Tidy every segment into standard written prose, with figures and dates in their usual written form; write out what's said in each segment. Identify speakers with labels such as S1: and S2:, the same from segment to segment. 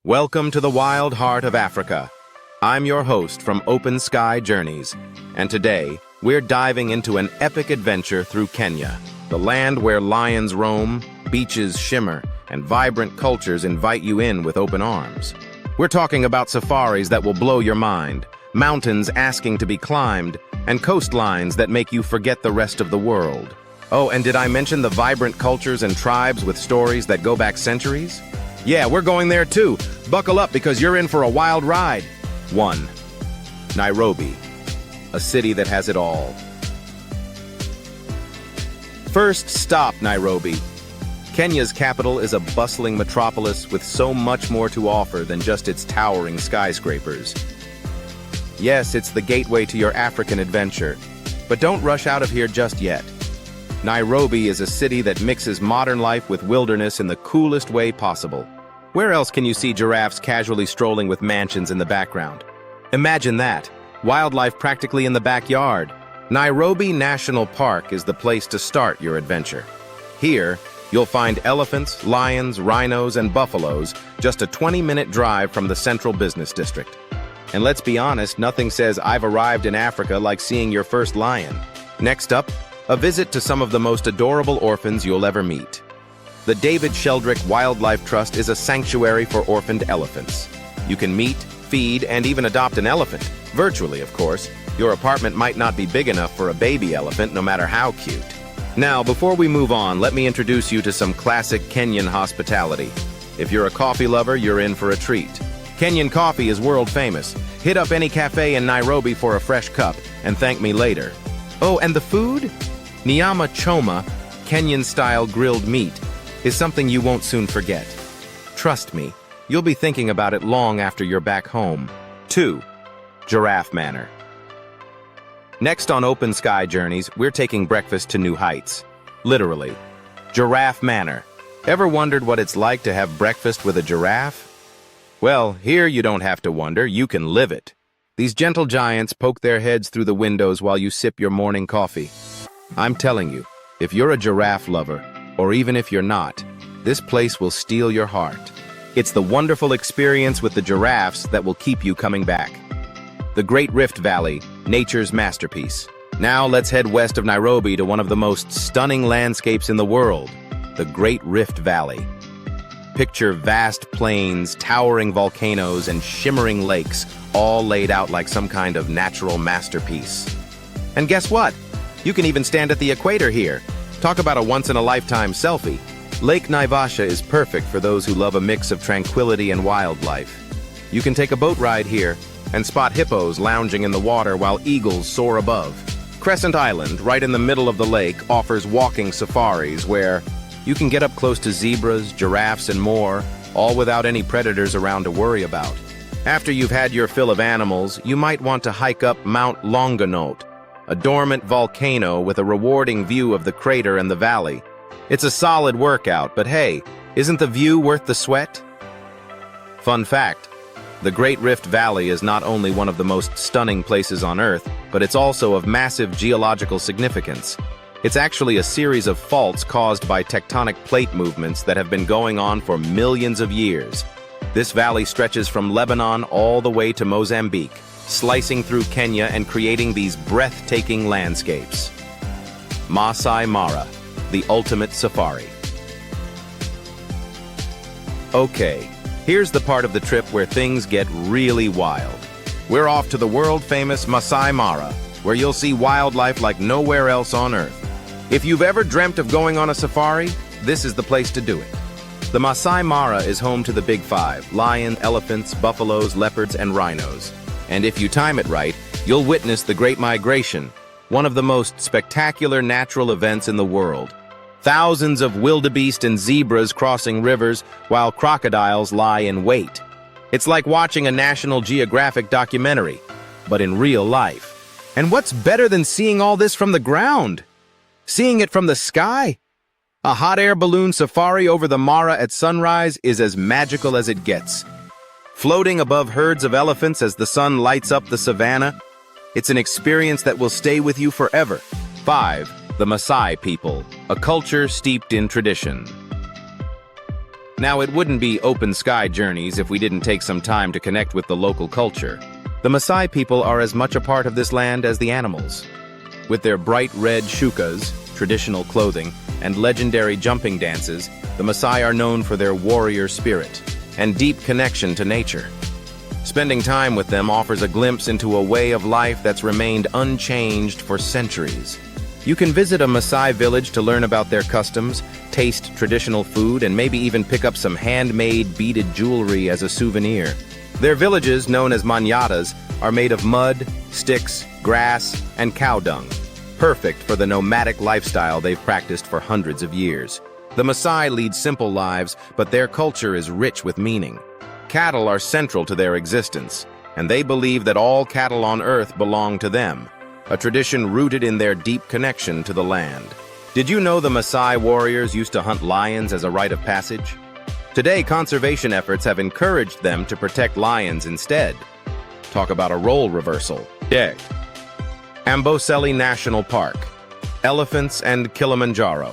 S1: Welcome to the wild heart of Africa. I'm your host from Open Sky Journeys, and today we're diving into an epic adventure through Kenya, the land where lions roam, beaches shimmer, and vibrant cultures invite you in with open arms. We're talking about safaris that will blow your mind, mountains asking to be climbed, and coastlines that make you forget the rest of the world. Oh, and did I mention the vibrant cultures and tribes with stories that go back centuries? Yeah, we're going there too. Buckle up because you're in for a wild ride. 1. Nairobi, a city that has it all. First stop, Nairobi. Kenya's capital is a bustling metropolis with so much more to offer than just its towering skyscrapers. Yes, it's the gateway to your African adventure, but don't rush out of here just yet. Nairobi is a city that mixes modern life with wilderness in the coolest way possible. Where else can you see giraffes casually strolling with mansions in the background? Imagine that, wildlife practically in the backyard. Nairobi National Park is the place to start your adventure. Here, you'll find elephants, lions, rhinos, and buffaloes just a 20-minute drive from the central business district. And let's be honest, nothing says I've arrived in Africa like seeing your first lion. Next up, a visit to some of the most adorable orphans you'll ever meet. The David Sheldrick Wildlife Trust is a sanctuary for orphaned elephants. You can meet, feed, and even adopt an elephant. Virtually, of course. Your apartment might not be big enough for a baby elephant, no matter how cute. Now, before we move on, let me introduce you to some classic Kenyan hospitality. If you're a coffee lover, you're in for a treat. Kenyan coffee is world famous. Hit up any cafe in Nairobi for a fresh cup, and thank me later. Oh, and the food? Nyama choma, Kenyan-style grilled meat, is something you won't soon forget. Trust me, you'll be thinking about it long after you're back home. 2. Giraffe Manor. Next on Open Sky Journeys, we're taking breakfast to new heights. Literally. Giraffe Manor. Ever wondered what it's like to have breakfast with a giraffe? Well, here you don't have to wonder, you can live it. These gentle giants poke their heads through the windows while you sip your morning coffee. I'm telling you, if you're a giraffe lover, or even if you're not, this place will steal your heart. It's the wonderful experience with the giraffes that will keep you coming back. The Great Rift Valley, nature's masterpiece. Now let's head west of Nairobi to one of the most stunning landscapes in the world, the Great Rift Valley. Picture vast plains, towering volcanoes, and shimmering lakes, all laid out like some kind of natural masterpiece. And guess what? You can even stand at the equator here. Talk about a once-in-a-lifetime selfie. Lake Naivasha is perfect for those who love a mix of tranquility and wildlife. You can take a boat ride here and spot hippos lounging in the water while eagles soar above. Crescent Island, right in the middle of the lake, offers walking safaris where you can get up close to zebras, giraffes, and more, all without any predators around to worry about. After you've had your fill of animals, you might want to hike up Mount Longonot, a dormant volcano with a rewarding view of the crater and the valley. It's a solid workout, but hey, isn't the view worth the sweat? Fun fact, the Great Rift Valley is not only one of the most stunning places on Earth, but it's also of massive geological significance. It's actually a series of faults caused by tectonic plate movements that have been going on for millions of years. This valley stretches from Lebanon all the way to Mozambique, slicing through Kenya and creating these breathtaking landscapes. Maasai Mara, the ultimate safari. Okay, here's the part of the trip where things get really wild. We're off to the world-famous Maasai Mara, where you'll see wildlife like nowhere else on Earth. If you've ever dreamt of going on a safari, this is the place to do it. The Maasai Mara is home to the Big Five: lions, elephants, buffaloes, leopards, and rhinos. And if you time it right, you'll witness the Great Migration, one of the most spectacular natural events in the world. Thousands of wildebeest and zebras crossing rivers while crocodiles lie in wait. It's like watching a National Geographic documentary, but in real life. And what's better than seeing all this from the ground? Seeing it from the sky? A hot air balloon safari over the Mara at sunrise is as magical as it gets. Floating above herds of elephants as the sun lights up the savannah, it's an experience that will stay with you forever. 5. The Maasai people, a culture steeped in tradition. Now, it wouldn't be open sky journeys if we didn't take some time to connect with the local culture. The Maasai people are as much a part of this land as the animals. With their bright red shukas, traditional clothing, and legendary jumping dances, the Maasai are known for their warrior spirit and deep connection to nature. Spending time with them offers a glimpse into a way of life that's remained unchanged for centuries. You can visit a Maasai village to learn about their customs, taste traditional food, and maybe even pick up some handmade beaded jewelry as a souvenir. Their villages, known as manyatas, are made of mud, sticks, grass, and cow dung, perfect for the nomadic lifestyle they've practiced for hundreds of years. The Maasai lead simple lives, but their culture is rich with meaning. Cattle are central to their existence, and they believe that all cattle on earth belong to them, a tradition rooted in their deep connection to the land. Did you know the Maasai warriors used to hunt lions as a rite of passage? Today, conservation efforts have encouraged them to protect lions instead. Talk about a role reversal. Yeah. Amboseli National Park, elephants and Kilimanjaro.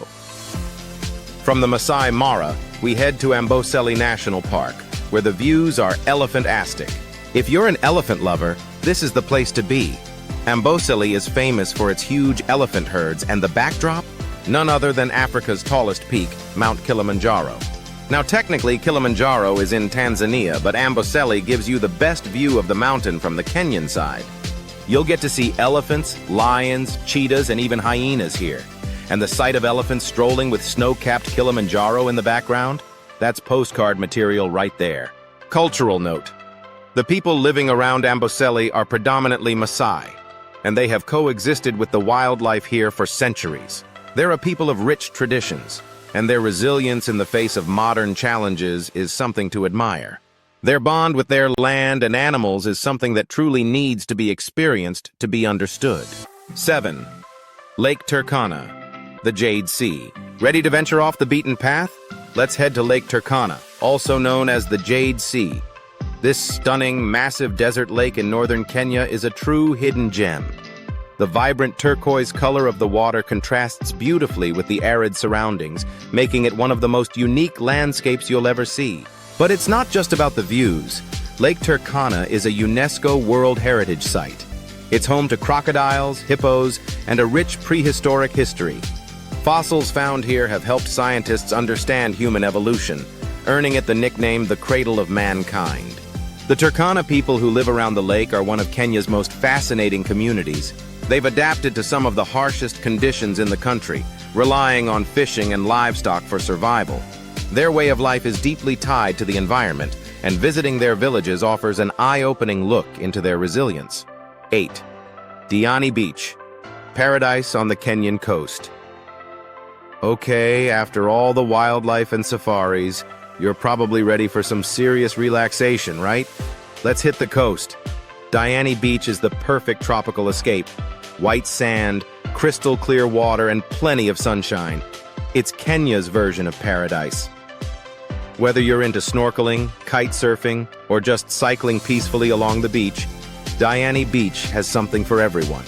S1: From the Maasai Mara, we head to Amboseli National Park, where the views are elephant-astic. If you're an elephant lover, this is the place to be. Amboseli is famous for its huge elephant herds, and the backdrop? None other than Africa's tallest peak, Mount Kilimanjaro. Now, technically, Kilimanjaro is in Tanzania, but Amboseli gives you the best view of the mountain from the Kenyan side. You'll get to see elephants, lions, cheetahs, and even hyenas here. And the sight of elephants strolling with snow-capped Kilimanjaro in the background? That's postcard material right there. Cultural note. The people living around Amboseli are predominantly Maasai, and they have coexisted with the wildlife here for centuries. They're a people of rich traditions, and their resilience in the face of modern challenges is something to admire. Their bond with their land and animals is something that truly needs to be experienced to be understood. 7. Lake Turkana, the Jade Sea. Ready to venture off the beaten path? Let's head to Lake Turkana, also known as the Jade Sea. This stunning, massive desert lake in northern Kenya is a true hidden gem. The vibrant turquoise color of the water contrasts beautifully with the arid surroundings, making it one of the most unique landscapes you'll ever see. But it's not just about the views. Lake Turkana is a UNESCO World Heritage Site. It's home to crocodiles, hippos, and a rich prehistoric history. Fossils found here have helped scientists understand human evolution, earning it the nickname the Cradle of Mankind. The Turkana people who live around the lake are one of Kenya's most fascinating communities. They've adapted to some of the harshest conditions in the country, relying on fishing and livestock for survival. Their way of life is deeply tied to the environment, and visiting their villages offers an eye-opening look into their resilience. 8. Diani Beach, paradise on the Kenyan coast. Okay, after all the wildlife and safaris, you're probably ready for some serious relaxation, right? Let's hit the coast. Diani Beach is the perfect tropical escape. White sand, crystal clear water, and plenty of sunshine. It's Kenya's version of paradise. Whether you're into snorkeling, kite surfing, or just cycling peacefully along the beach, Diani Beach has something for everyone.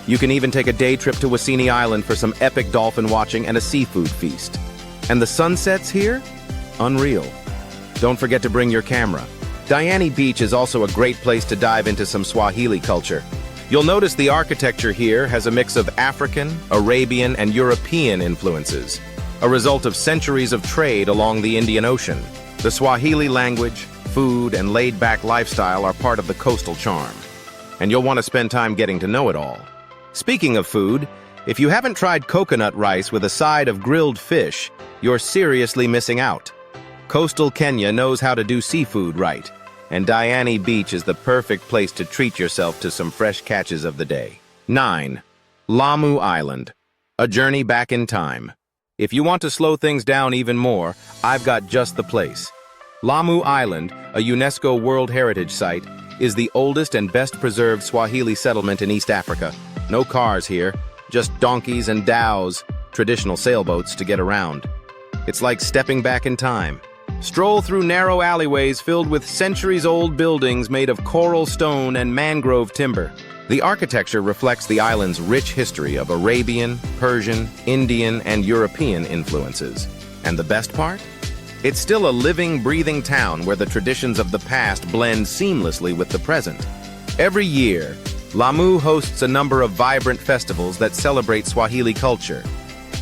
S1: You can even take a day trip to Wasini Island for some epic dolphin watching and a seafood feast. And the sunsets here? Unreal. Don't forget to bring your camera. Diani Beach is also a great place to dive into some Swahili culture. You'll notice the architecture here has a mix of African, Arabian, and European influences, a result of centuries of trade along the Indian Ocean. The Swahili language, food, and laid-back lifestyle are part of the coastal charm, and you'll want to spend time getting to know it all. Speaking of food, if you haven't tried coconut rice with a side of grilled fish, you're seriously missing out. Coastal Kenya knows how to do seafood right, and Diani Beach is the perfect place to treat yourself to some fresh catches of the day. 9. Lamu Island, a journey back in time. If you want to slow things down even more, I've got just the place. Lamu Island, a UNESCO World Heritage Site, is the oldest and best-preserved Swahili settlement in East Africa. No cars here, just donkeys and dhows, traditional sailboats to get around. It's like stepping back in time. Stroll through narrow alleyways filled with centuries-old buildings made of coral stone and mangrove timber. The architecture reflects the island's rich history of Arabian, Persian, Indian, and European influences. And the best part? It's still a living, breathing town where the traditions of the past blend seamlessly with the present. Every year, Lamu hosts a number of vibrant festivals that celebrate Swahili culture.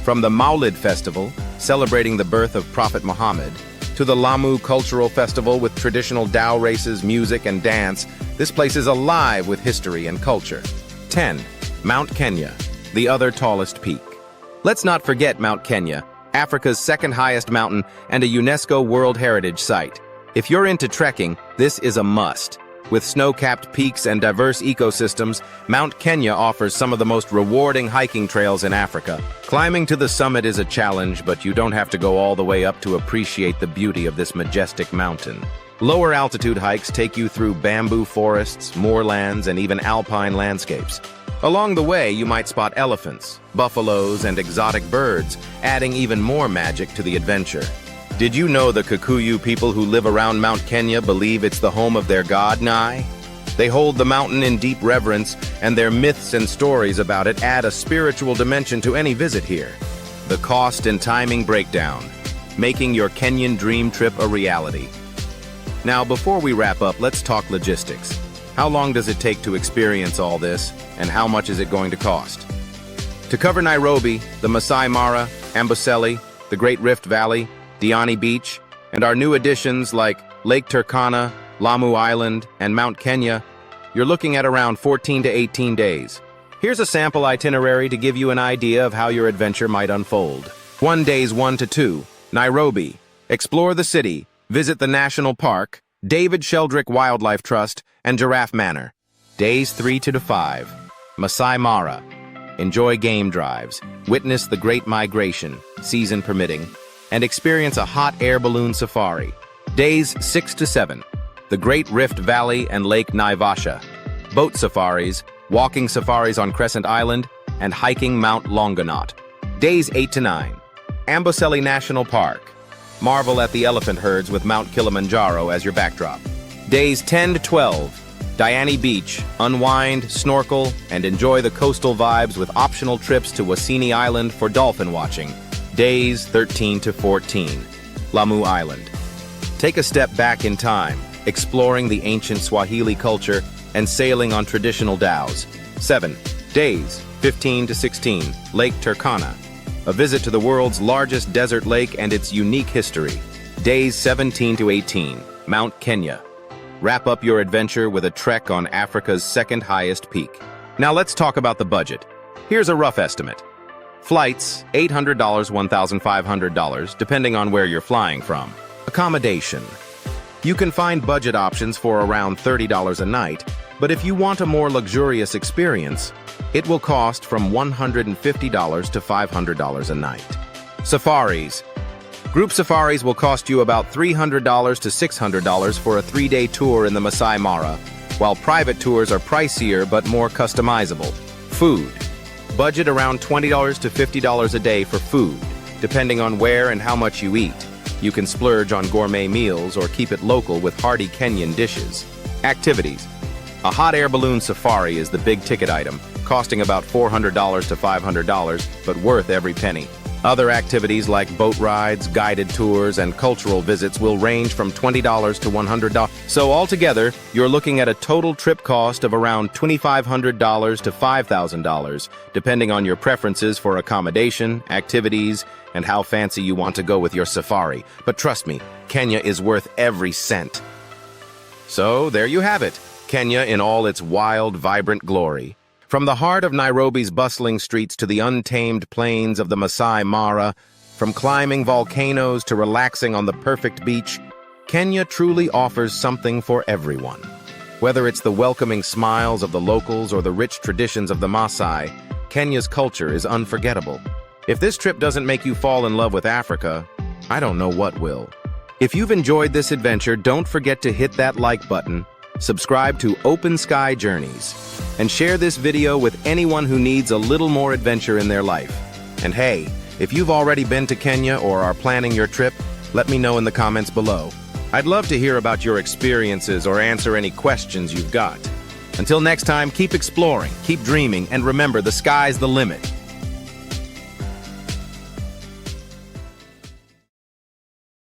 S1: From the Maulid Festival, celebrating the birth of Prophet Muhammad, to the Lamu Cultural Festival with traditional dhow races, music, and dance, this place is alive with history and culture. 10. Mount Kenya, the other tallest peak. Let's not forget Mount Kenya, Africa's second highest mountain and a UNESCO World Heritage Site. If you're into trekking, this is a must. With snow-capped peaks and diverse ecosystems, Mount Kenya offers some of the most rewarding hiking trails in Africa. Climbing to the summit is a challenge, but you don't have to go all the way up to appreciate the beauty of this majestic mountain. Lower altitude hikes take you through bamboo forests, moorlands, and even alpine landscapes. Along the way, you might spot elephants, buffaloes, and exotic birds, adding even more magic to the adventure. Did you know the Kikuyu people who live around Mount Kenya believe it's the home of their god, Nai? They hold the mountain in deep reverence, and their myths and stories about it add a spiritual dimension to any visit here. The cost and timing breakdown, making your Kenyan dream trip a reality. Now, before we wrap up, let's talk logistics. How long does it take to experience all this, and how much is it going to cost? To cover Nairobi, the Maasai Mara, Amboseli, the Great Rift Valley, Diani Beach, and our new additions like Lake Turkana, Lamu Island, and Mount Kenya, you're looking at around 14 to 18 days. Here's a sample itinerary to give you an idea of how your adventure might unfold. Days 1 to 2, Nairobi. Explore the city, visit the National Park, David Sheldrick Wildlife Trust, and Giraffe Manor. Days 3 to 5, Maasai Mara. Enjoy game drives, witness the Great Migration, season permitting, and experience a hot air balloon safari. Days 6 to 7, the Great Rift Valley and Lake Naivasha. Boat safaris, walking safaris on Crescent Island, and hiking Mount Longonot. Days 8 to 9, Amboseli National Park. Marvel at the elephant herds with Mount Kilimanjaro as your backdrop. Days 10 to 12, Diani Beach, unwind, snorkel, and enjoy the coastal vibes with optional trips to Wasini Island for dolphin watching. Days 13 to 14, Lamu Island. Take a step back in time, exploring the ancient Swahili culture and sailing on traditional dhows. 7. Days 15 to 16, Lake Turkana. A visit to the world's largest desert lake and its unique history. Days 17 to 18, Mount Kenya. Wrap up your adventure with a trek on Africa's second highest peak. Now let's talk about the budget. Here's a rough estimate. Flights, $800, $1,500, depending on where you're flying from. Accommodation. You can find budget options for around $30 a night, but if you want a more luxurious experience, it will cost from $150 to $500 a night. Safaris. Group safaris will cost you about $300 to $600 for a 3-day tour in the Maasai Mara, while private tours are pricier but more customizable. Food. Budget around $20 to $50 a day for food, depending on where and how much you eat. You can splurge on gourmet meals or keep it local with hearty Kenyan dishes. Activities. A hot air balloon safari is the big ticket item, costing about $400 to $500, but worth every penny. Other activities like boat rides, guided tours, and cultural visits will range from $20 to $100. So altogether, you're looking at a total trip cost of around $2,500 to $5,000, depending on your preferences for accommodation, activities, and how fancy you want to go with your safari. But trust me, Kenya is worth every cent. So there you have it, Kenya in all its wild, vibrant glory. From the heart of Nairobi's bustling streets to the untamed plains of the Maasai Mara, from climbing volcanoes to relaxing on the perfect beach, Kenya truly offers something for everyone. Whether it's the welcoming smiles of the locals or the rich traditions of the Maasai, Kenya's culture is unforgettable. If this trip doesn't make you fall in love with Africa, I don't know what will. If you've enjoyed this adventure, don't forget to hit that like button, subscribe to Open Sky Journeys, and share this video with anyone who needs a little more adventure in their life. And hey, if you've already been to Kenya or are planning your trip, let me know in the comments below. I'd love to hear about your experiences or answer any questions you've got. Until next time, keep exploring, keep dreaming, and remember, the sky's the limit.